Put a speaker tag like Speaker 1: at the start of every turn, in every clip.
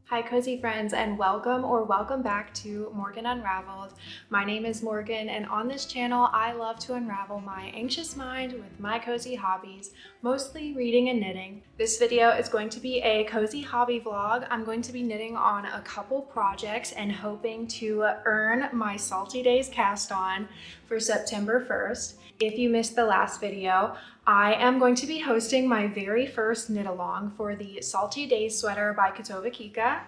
Speaker 1: Hi cozy friends, and welcome back to Morgan Unraveled. My name is Morgan, and on this channel I love to unravel my anxious mind with my cozy hobbies, mostly reading and knitting. This video is going to be a cozy hobby vlog. I'm going to be knitting on a couple projects and hoping to earn my Salty Days cast on for September 1st. If you missed the last video, I am going to be hosting my very first knit along for the Salty Days sweater by Katova Kika.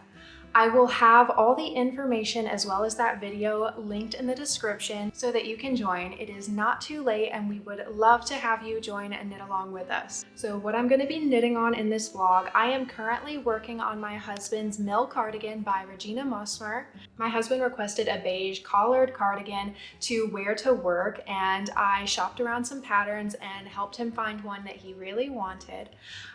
Speaker 1: I will have all the information as well as that video linked in the description so that you can join. It is not too late and we would love to have you join and knit along with us. So what I'm going to be knitting on in this vlog, I am currently working on my husband's Mill cardigan by Regina Mosmer. My husband requested a beige collared cardigan to wear to work, and I shopped around some patterns and helped him find one that he really wanted.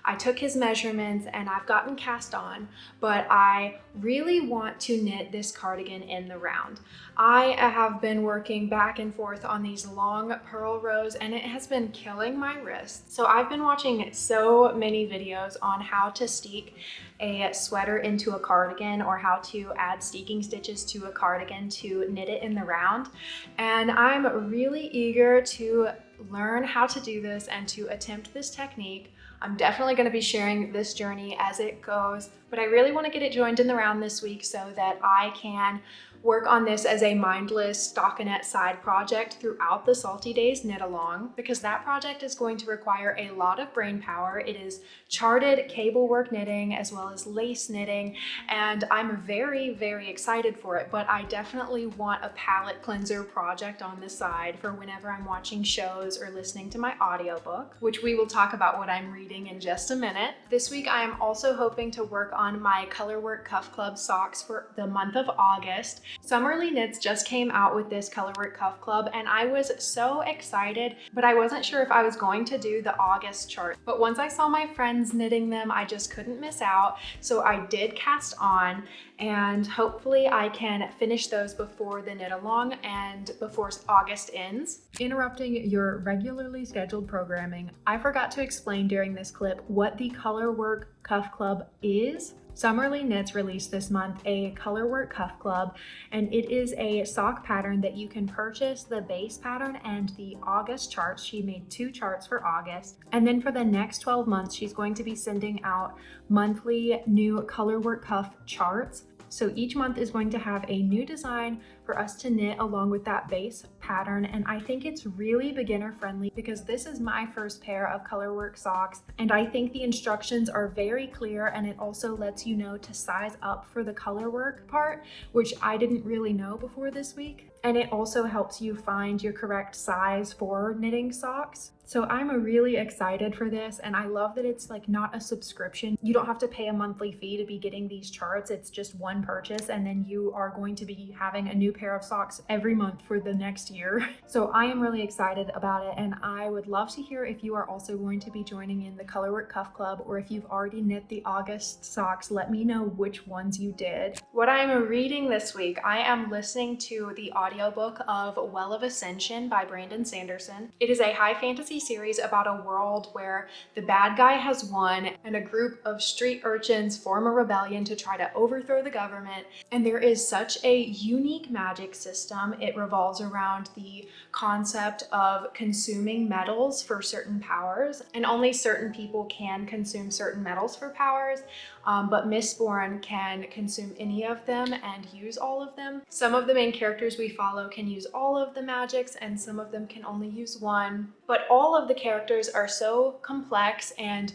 Speaker 1: I took his measurements and I've gotten cast on, but I really want to knit this cardigan in the round. I have been working back and forth on these long purl rows and it has been killing my wrists. So I've been watching so many videos on how to steek a sweater into a cardigan or how to add steeking stitches to a cardigan to knit it in the round. And I'm really eager to learn how to do this and to attempt this technique. I'm definitely going to be sharing this journey as it goes, but I really want to get it joined in the round this week so that I can work on this as a mindless stockinette side project throughout the Salty Days knit along, because that project is going to require a lot of brain power. It is charted cable work knitting as well as lace knitting, and I'm very, very excited for it, but I definitely want a palette cleanser project on the side for whenever I'm watching shows or listening to my audiobook, which we will talk about what I'm reading in just a minute. This week I am also hoping to work on my Colorwork Cuff Club socks for the month of August. Summerly Knits just came out with this Colorwork Cuff Club and I was so excited, but I wasn't sure if I was going to do the August chart. But once I saw my friends knitting them, I just couldn't miss out. So I did cast on, and hopefully I can finish those before the knit along and before August ends. Interrupting your regularly scheduled programming, I forgot to explain during this clip what the Colorwork Cuff Club is. Summerly Knits released this month a Colorwork Cuff Club, and it is a sock pattern that you can purchase the base pattern and the August charts. She made 2 charts for August, and then for the next 12 months she's going to be sending out monthly new Colorwork Cuff charts. So each month is going to have a new design for us to knit along with that base pattern, and I think it's really beginner friendly because this is my first pair of Colorwork socks, and I think the instructions are very clear, and it also lets you know to size up for the colorwork part, which I didn't really know before this week. And it also helps you find your correct size for knitting socks. So I'm really excited for this, and I love that it's like not a subscription. You don't have to pay a monthly fee to be getting these charts. It's just one purchase, and then you are going to be having a new pair of socks every month for the next year. So I am really excited about it, and I would love to hear if you are also going to be joining in the Colorwork Cuff Club, or if you've already knit the August socks, let me know which ones you did. What I'm reading this week, I am listening to the audiobook of Well of Ascension by Brandon Sanderson. It is a high fantasy series about a world where the bad guy has won and a group of street urchins form a rebellion to try to overthrow the government. And there is such a unique magic system. It revolves around the concept of consuming metals for certain powers, and only certain people can consume certain metals for powers, but Mistborn can consume any of them and use all of them. Some of the main characters we follow can use all of the magics, and some of them can only use one, but all of the characters are so complex and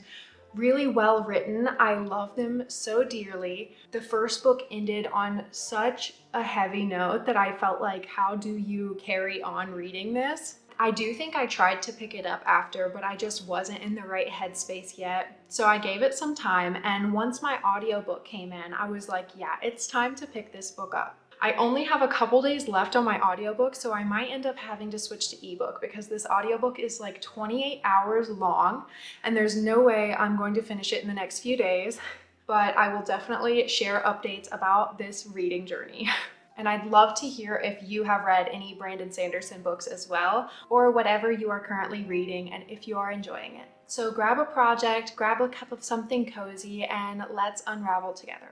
Speaker 1: really well written. I love them so dearly. The first book ended on such a heavy note that I felt like, how do you carry on reading this? I do think I tried to pick it up after, but I just wasn't in the right headspace yet. So I gave it some time, and once my audiobook came in, I was like, yeah, it's time to pick this book up. I only have a couple days left on my audiobook, so I might end up having to switch to ebook because this audiobook is like 28 hours long, and there's no way I'm going to finish it in the next few days, but I will definitely share updates about this reading journey. And I'd love to hear if you have read any Brandon Sanderson books as well, or whatever you are currently reading, and if you are enjoying it. So grab a project, grab a cup of something cozy, and let's unravel together.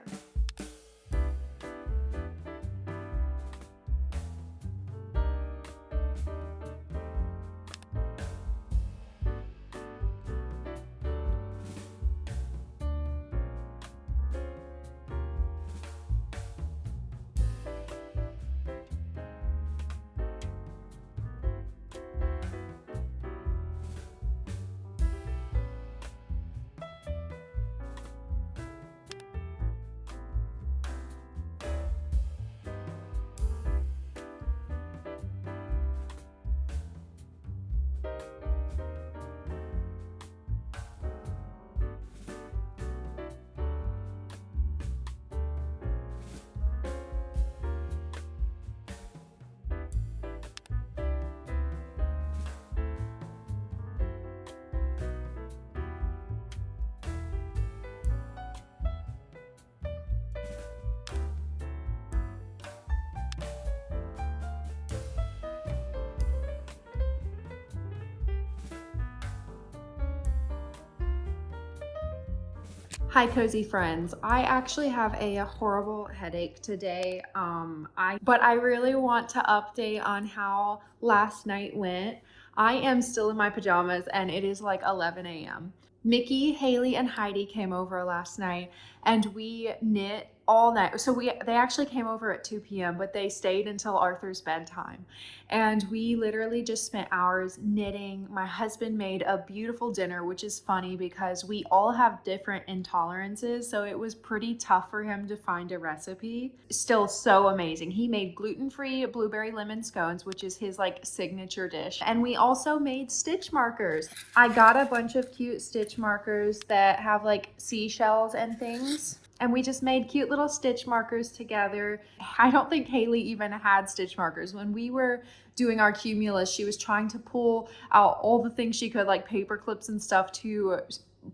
Speaker 1: Hi, cozy friends. I actually have a horrible headache today. But I really want to update on how last night went. I am still in my pajamas and it is like 11 a.m. Mickey, Haley, and Heidi came over last night and we knit all night. So they actually came over at 2 p.m., but they stayed until Arthur's bedtime. And we literally just spent hours knitting. My husband made a beautiful dinner, which is funny because we all have different intolerances. So it was pretty tough for him to find a recipe. Still so amazing. He made gluten-free blueberry lemon scones, which is his like signature dish. And we also made stitch markers. I got a bunch of cute stitch markers that have like seashells and things. And we just made cute little stitch markers together. I don't think Haley even had stitch markers. When we were doing our cumulus, she was trying to pull out all the things she could, like paper clips and stuff, to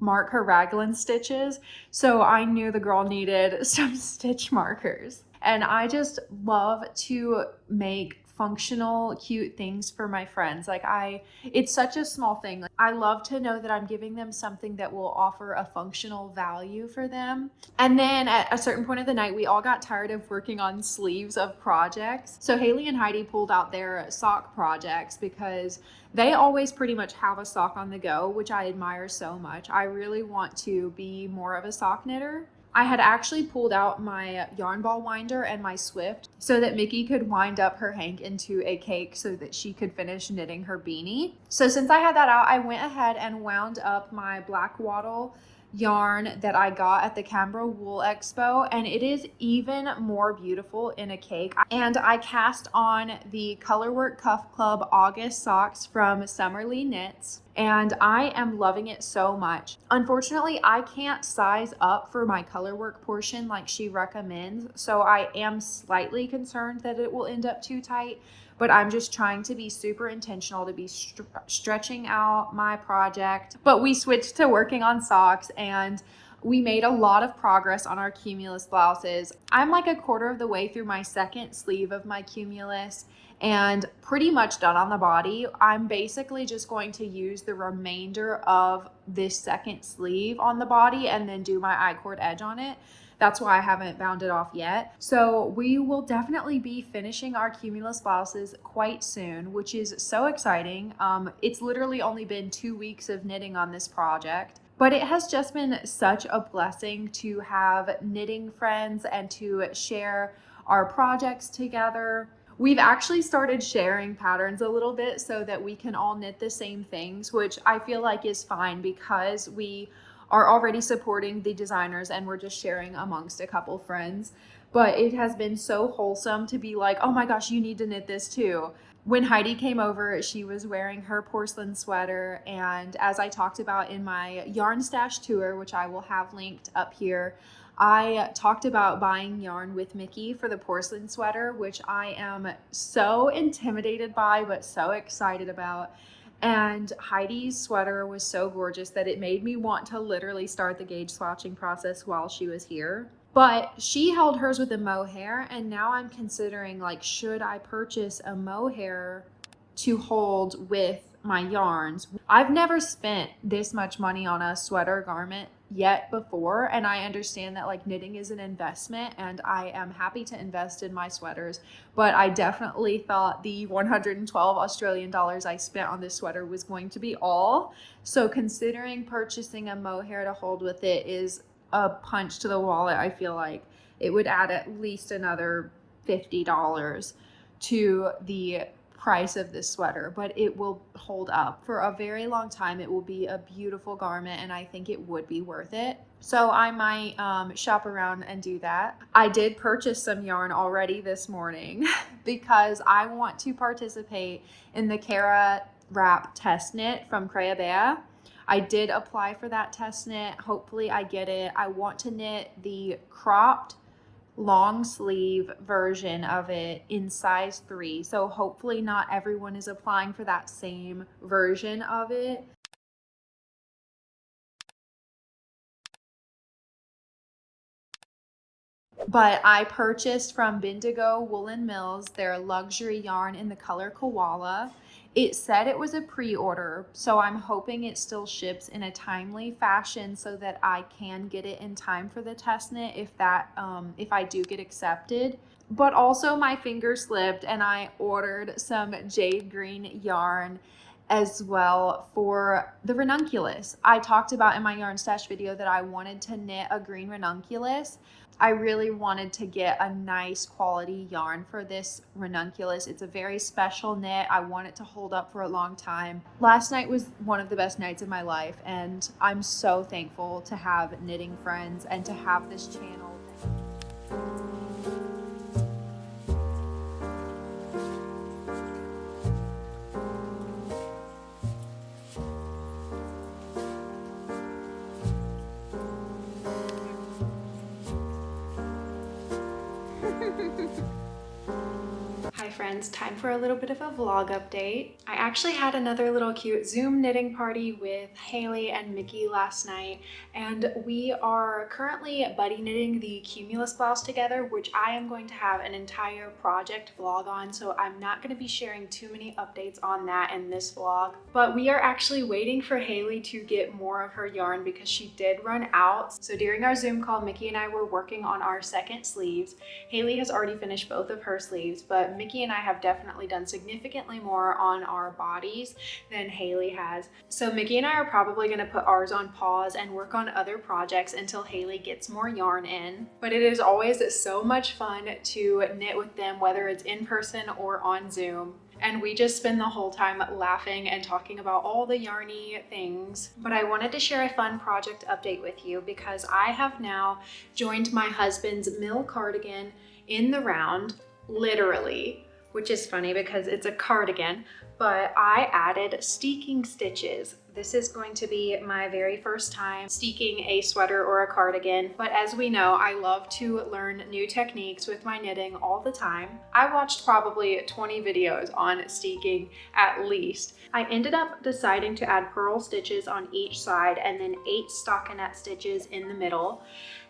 Speaker 1: mark her raglan stitches. So I knew the girl needed some stitch markers. And I just love to make functional, cute things for my friends. It's such a small thing. Like, I love to know that I'm giving them something that will offer a functional value for them. And then at a certain point of the night, we all got tired of working on sleeves of projects. So Haley and Heidi pulled out their sock projects because they always pretty much have a sock on the go, which I admire so much. I really want to be more of a sock knitter. I had actually pulled out my yarn ball winder and my Swift so that Mickey could wind up her hank into a cake so that she could finish knitting her beanie. So since I had that out, I went ahead and wound up my black wattle yarn that I got at the Canberra Wool Expo, and it is even more beautiful in a cake. And I cast on the Colorwork Cuff Club August socks from Summerly Knits, and I am loving it so much. Unfortunately, I can't size up for my colorwork portion like she recommends, so I am slightly concerned that it will end up too tight, but I'm just trying to be super intentional to be stretching out my project. But we switched to working on socks and we made a lot of progress on our cumulus blouses. I'm like a quarter of the way through my second sleeve of my cumulus and pretty much done on the body. I'm basically just going to use the remainder of this second sleeve on the body and then do my I-cord edge on it. That's why I haven't bound it off yet. So we will definitely be finishing our cumulus blouses quite soon, which is so exciting. It's literally only been 2 weeks of knitting on this project, but it has just been such a blessing to have knitting friends and to share our projects together. We've actually started sharing patterns a little bit so that we can all knit the same things, which I feel like is fine because we are already supporting the designers and we're just sharing amongst a couple friends. But it has been so wholesome to be like, oh my gosh, you need to knit this too. When Heidi came over, she was wearing her porcelain sweater, and as I talked about in my yarn stash tour, which I will have linked up here, I talked about buying yarn with Mickey for the porcelain sweater, which I am so intimidated by but so excited about. And Heidi's sweater was so gorgeous that it made me want to literally start the gauge swatching process while she was here. But she held hers with a mohair, and now I'm considering, like, should I purchase a mohair to hold with my yarns? I've never spent this much money on a sweater garment yet before, and I understand that like knitting is an investment and I am happy to invest in my sweaters, but I definitely thought the 112 Australian dollars I spent on this sweater was going to be all. So considering purchasing a mohair to hold with it is a punch to the wallet. I feel like it would add at least another $50 to the price of this sweater, but it will hold up for a very long time. It will be a beautiful garment and I think it would be worth it. So I might shop around and do that. I did purchase some yarn already this morning because I want to participate in the Cara Wrap test knit from Crayabea. I did apply for that test knit. Hopefully I get it. I want to knit the cropped long sleeve version of it in size 3. So hopefully not everyone is applying for that same version of it. But I purchased from Bindigo Woolen Mills their luxury yarn in the color Koala. It said it was a pre-order, so I'm hoping it still ships in a timely fashion so that I can get it in time for the test knit if I do get accepted. But also my finger slipped and I ordered some jade green yarn as well for the ranunculus. I talked about in my yarn stash video that I wanted to knit a green ranunculus. I really wanted to get a nice quality yarn for this ranunculus. It's a very special knit. I want it to hold up for a long time. Last night was one of the best nights of my life, and I'm so thankful to have knitting friends and to have this channel. Hi friends, time for a little bit of a vlog update. I actually had another little cute Zoom knitting party with Haley and Mickey last night, and we are currently buddy knitting the Cumulus blouse together, which I am going to have an entire project vlog on, so I'm not going to be sharing too many updates on that in this vlog. But we are actually waiting for Haley to get more of her yarn because she did run out. So during our Zoom call, Mickey and I were working on our second sleeves. Haley has already finished both of her sleeves, but Mickey and I have definitely done significantly more on our bodies than Haley has. So Mickey and I are probably going to put ours on pause and work on other projects until Haley gets more yarn in. But it is always so much fun to knit with them, whether it's in person or on Zoom. And we just spend the whole time laughing and talking about all the yarny things. But I wanted to share a fun project update with you because I have now joined my husband's mill cardigan in the round, literally, which is funny because it's a cardigan, but I added steeking stitches. This is going to be my very first time steeking a sweater or a cardigan, but as we know, I love to learn new techniques with my knitting all the time. I watched probably 20 videos on steeking at least. I ended up deciding to add purl stitches on each side and then 8 stockinette stitches in the middle.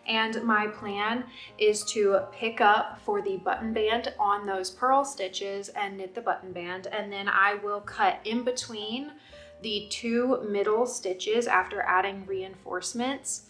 Speaker 1: And my plan is to pick up for the button band on those purl stitches and knit the button band, and then I will cut in between the 2 middle stitches after adding reinforcements,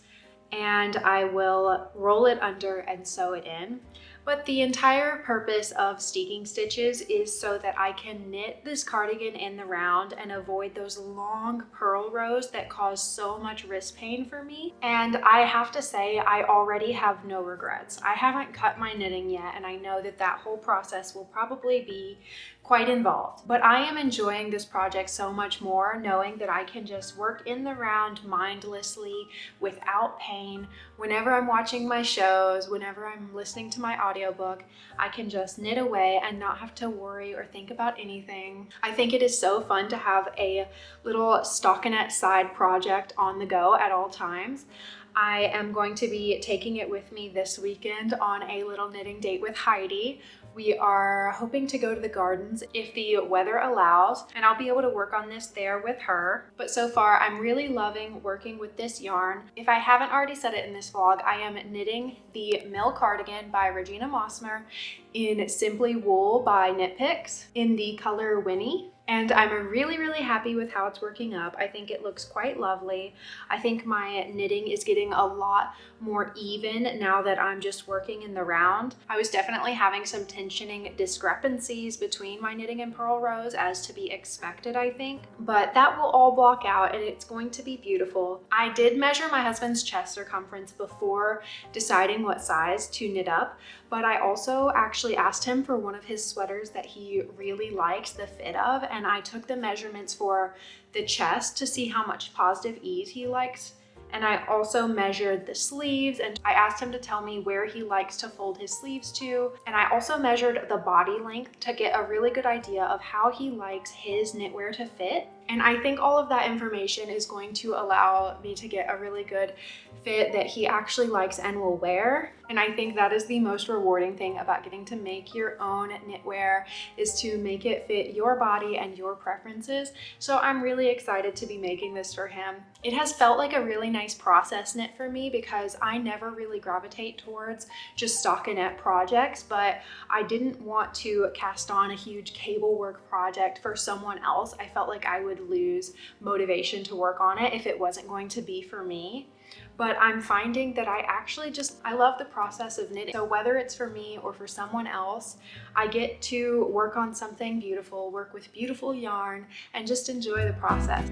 Speaker 1: and I will roll it under and sew it in. But the entire purpose of steeking stitches is so that I can knit this cardigan in the round and avoid those long purl rows that cause so much wrist pain for me. And I have to say, I already have no regrets. I haven't cut my knitting yet, and I know that that whole process will probably be quite involved. But I am enjoying this project so much more, knowing that I can just work in the round mindlessly without pain. Whenever I'm watching my shows, whenever I'm listening to my audiobook, I can just knit away and not have to worry or think about anything. I think it is so fun to have a little stockinette side project on the go at all times. I am going to be taking it with me this weekend on a little knitting date with Heidi. We are hoping to go to the gardens if the weather allows, and I'll be able to work on this there with her. But so far, I'm really loving working with this yarn. If I haven't already said it in this vlog, I am knitting the Mill Cardigan by Regina Mossmer in Simply Wool by Knit Picks in the color Winnie. And I'm really, really happy with how it's working up. I think it looks quite lovely. I think my knitting is getting a lot more even now that I'm just working in the round. I was definitely having some tensioning discrepancies between my knitting and purl rows, as to be expected, I think. But that will all block out and it's going to be beautiful. I did measure my husband's chest circumference before deciding what size to knit up, but I also actually asked him for one of his sweaters that he really likes the fit of, and I took the measurements for the chest to see how much positive ease he likes. And I also measured the sleeves, and I asked him to tell me where he likes to fold his sleeves to. And I also measured the body length to get a really good idea of how he likes his knitwear to fit. And I think all of that information is going to allow me to get a really good fit that he actually likes and will wear. And I think that is the most rewarding thing about getting to make your own knitwear, is to make it fit your body and your preferences. So I'm really excited to be making this for him. It has felt like a really nice process knit for me because I never really gravitate towards just stockinette projects, but I didn't want to cast on a huge cable work project for someone else. I felt like I would lose motivation to work on it if it wasn't going to be for me. But I'm finding that I love the process of knitting. So whether it's for me or for someone else, I get to work on something beautiful, work with beautiful yarn, and just enjoy the process.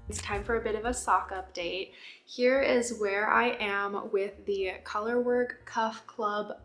Speaker 1: It's time for a bit of a sock update. Here is where I am with the Colorwork Cuff Club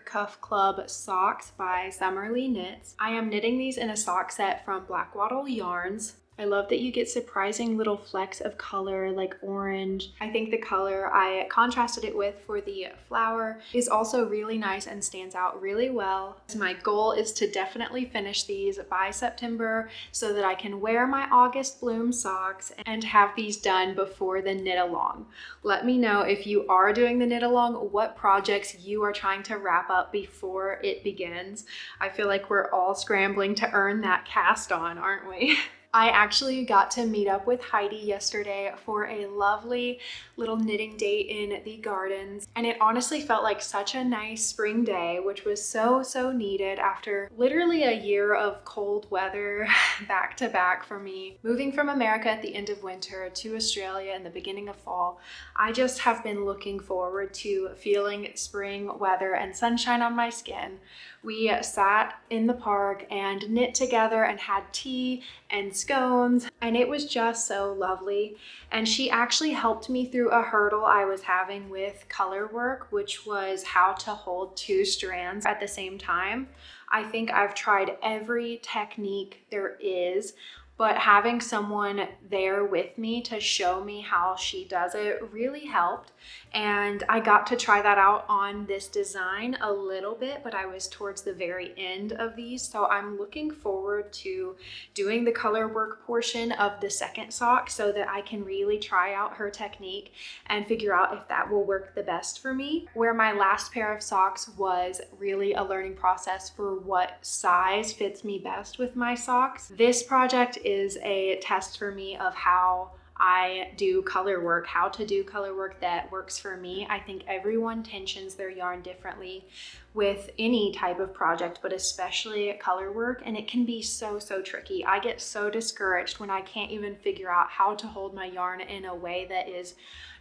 Speaker 1: Cuff Club socks by Summerly Knits. I am knitting these in a sock set from Black Wattle Yarns. I love that you get surprising little flecks of color like orange. I think the color I contrasted it with for the flower is also really nice and stands out really well. My goal is to definitely finish these by September so that I can wear my August bloom socks and have these done before the knit along. Let me know if you are doing the knit along, what projects you are trying to wrap up before it begins. I feel like we're all scrambling to earn that cast on, aren't we? I actually got to meet up with Heidi yesterday for a lovely little knitting date in the gardens, and it honestly felt like such a nice spring day, which was so needed after literally a year of cold weather back to back for me. Moving from America at the end of winter to Australia in the beginning of fall, I just have been looking forward to feeling spring weather and sunshine on my skin. We sat in the park and knit together and had tea and scones, and it was just so lovely. And she actually helped me through a hurdle I was having with color work, which was how to hold two strands at the same time. I think I've tried every technique there is, but having someone there with me to show me how she does it really helped. And I got to try that out on this design a little bit, but I was towards the very end of these. So I'm looking forward to doing the color work portion of the second sock so that I can really try out her technique and figure out if that will work the best for me. Where my last pair of socks was really a learning process for what size fits me best with my socks. This project is a test for me of how I do color work, how to do color work that works for me. I think everyone tensions their yarn differently, with any type of project, but especially color work, and it can be so tricky. I get so discouraged when I can't even figure out how to hold my yarn in a way that is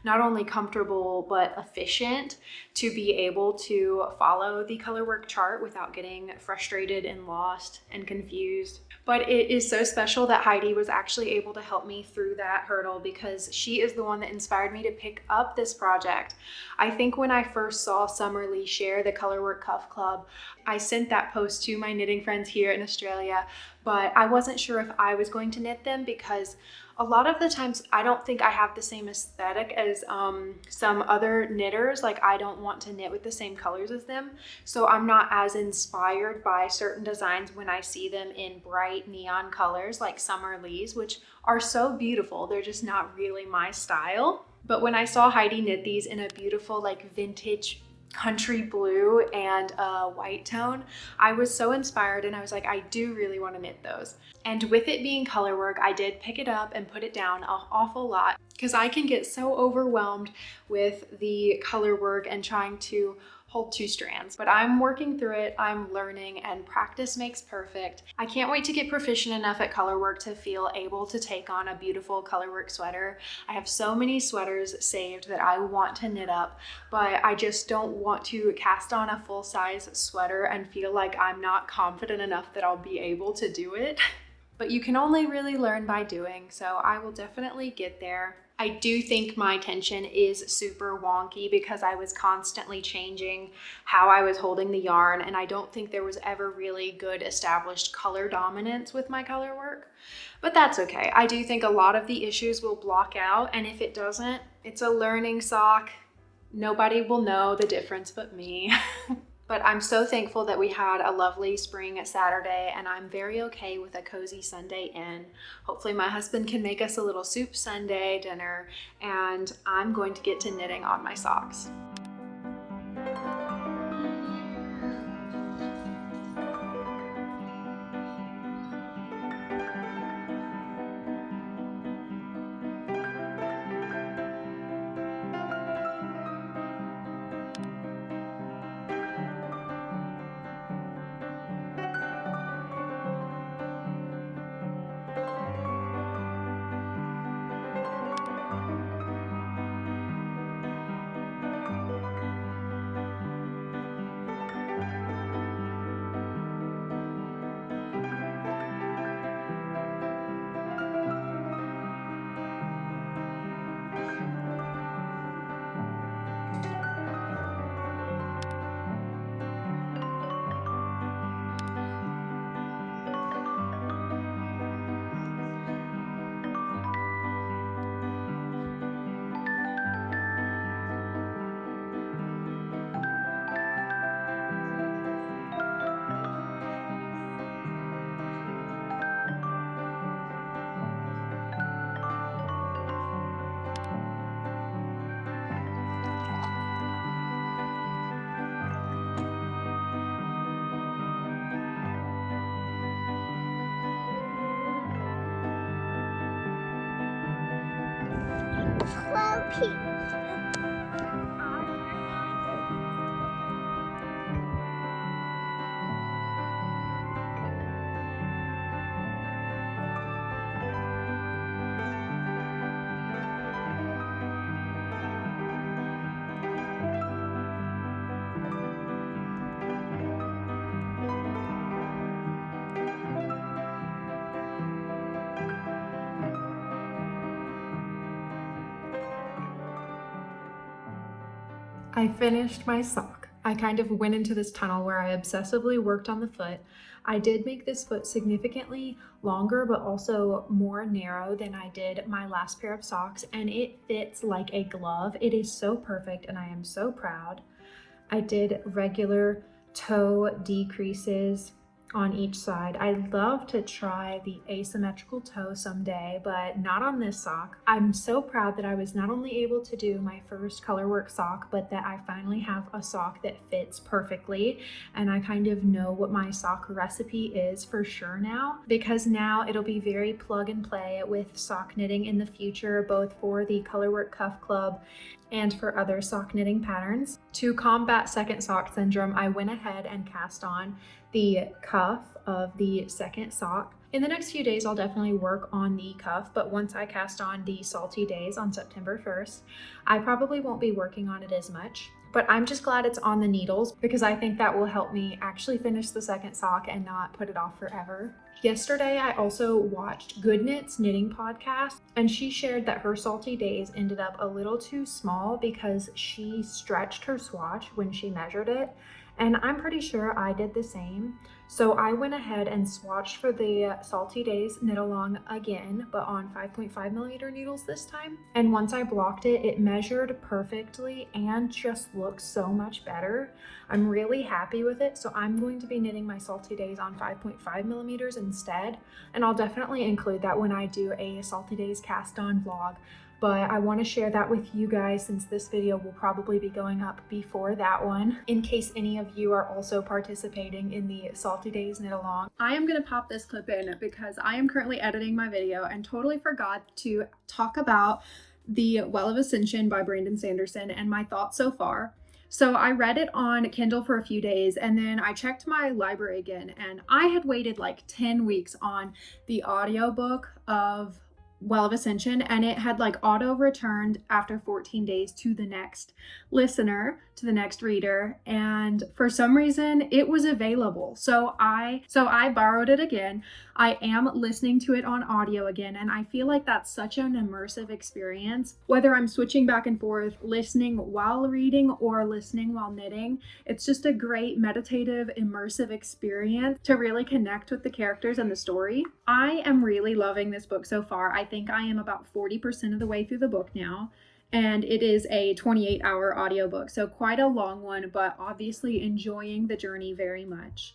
Speaker 1: not only comfortable but efficient to be able to follow the color work chart without getting frustrated and lost and confused. But it is so special that Heidi was actually able to help me through that hurdle, because she is the one that inspired me to pick up this project. I think when I first saw Summer Lee share the Colorwork Cuff Club, I sent that post to my knitting friends here in Australia, but I wasn't sure if I was going to knit them, because a lot of the times I don't think I have the same aesthetic as some other knitters. Like, I don't want to knit with the same colors as them, so I'm not as inspired by certain designs when I see them in bright neon colors like Summer Lee's, which are so beautiful. They're just not really my style. But when I saw Heidi knit these in a beautiful like vintage country blue and a white tone, I was so inspired, and I was like, I do really want to knit those. And with it being color work, I did pick it up and put it down an awful lot, because I can get so overwhelmed with the color work and trying to hold two strands. But I'm working through it, I'm learning, and practice makes perfect. I can't wait to get proficient enough at color work to feel able to take on a beautiful color work sweater. I have so many sweaters saved that I want to knit up, but I just don't want to cast on a full-size sweater and feel like I'm not confident enough that I'll be able to do it. But you can only really learn by doing, so I will definitely get there. I do think my tension is super wonky because I was constantly changing how I was holding the yarn, and I don't think there was ever really good established color dominance with my color work. But that's okay. I do think a lot of the issues will block out, and if it doesn't, it's a learning sock. Nobody will know the difference but me. But I'm so thankful that we had a lovely spring Saturday, and I'm very okay with a cozy Sunday in. Hopefully my husband can make us a little soup Sunday dinner, and I'm going to get to knitting on my socks. I finished my sock. I kind of went into this tunnel where I obsessively worked on the foot. I did make this foot significantly longer, but also more narrow than I did my last pair of socks, and it fits like a glove. It is so perfect, and I am so proud. I did regular toe decreases on each side. I'd love to try the asymmetrical toe someday, but not on this sock. I'm so proud that I was not only able to do my first colorwork sock, but that I finally have a sock that fits perfectly, and I kind of know what my sock recipe is for sure now, because now it'll be very plug and play with sock knitting in the future, both for the Colorwork Cuff Club and for other sock knitting patterns. To combat second sock syndrome, I went ahead and cast on the cuff of the second sock. In the next few days, I'll definitely work on the cuff, but once I cast on the Salty Days on September 1st, I probably won't be working on it as much. But I'm just glad it's on the needles because I think that will help me actually finish the second sock and not put it off forever. Yesterday, I also watched Good Knit's knitting podcast, and she shared that her Salty Days ended up a little too small because she stretched her swatch when she measured it, and I'm pretty sure I did the same. So I went ahead and swatched for the Salty Days knit along again, but on 5.5mm needles this time. And once I blocked it, it measured perfectly and just looks so much better. I'm really happy with it, so I'm going to be knitting my Salty Days on 5.5mm instead, and I'll definitely include that when I do a Salty Days cast on vlog. But I want to share that with you guys since this video will probably be going up before that one, in case any of you are also participating in the Salty Days knit along. I am going to pop this clip in because I am currently editing my video and totally forgot to talk about The Well of Ascension by Brandon Sanderson and my thoughts so far. So I read it on Kindle for a few days, and then I checked my library again, and I had waited like 10 weeks on the audiobook of Well of Ascension, and it had like auto returned after 14 days to the next listener, to the next reader, and for some reason it was available. So I borrowed it again. I am listening to it on audio again, and I feel like that's such an immersive experience. Whether I'm switching back and forth, listening while reading or listening while knitting, it's just a great meditative, immersive experience to really connect with the characters and the story. I am really loving this book so far. I think I am about 40% of the way through the book now, and it is a 28-hour audiobook, so quite a long one, but obviously enjoying the journey very much.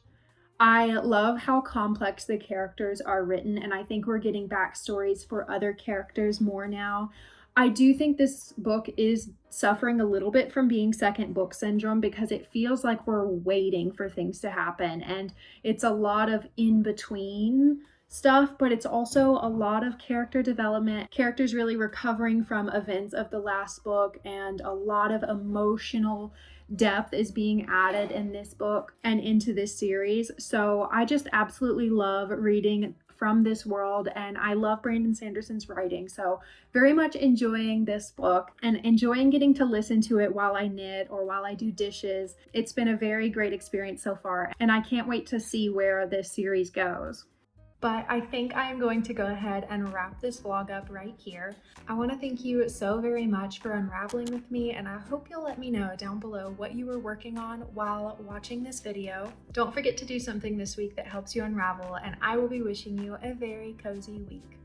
Speaker 1: I love how complex the characters are written, and I think we're getting backstories for other characters more now. I do think this book is suffering a little bit from being second book syndrome because it feels like we're waiting for things to happen, and it's a lot of in-between stuff, but it's also a lot of character development, characters really recovering from events of the last book, and a lot of emotional depth is being added in this book and into this series. So I just absolutely love reading from this world, and I love Brandon Sanderson's writing, so very much enjoying this book and enjoying getting to listen to it while I knit or while I do dishes. It's been a very great experience so far, and I can't wait to see where this series goes. But I think I am going to go ahead and wrap this vlog up right here. I want to thank you so very much for unraveling with me, and I hope you'll let me know down below what you were working on while watching this video. Don't forget to do something this week that helps you unravel, and I will be wishing you a very cozy week.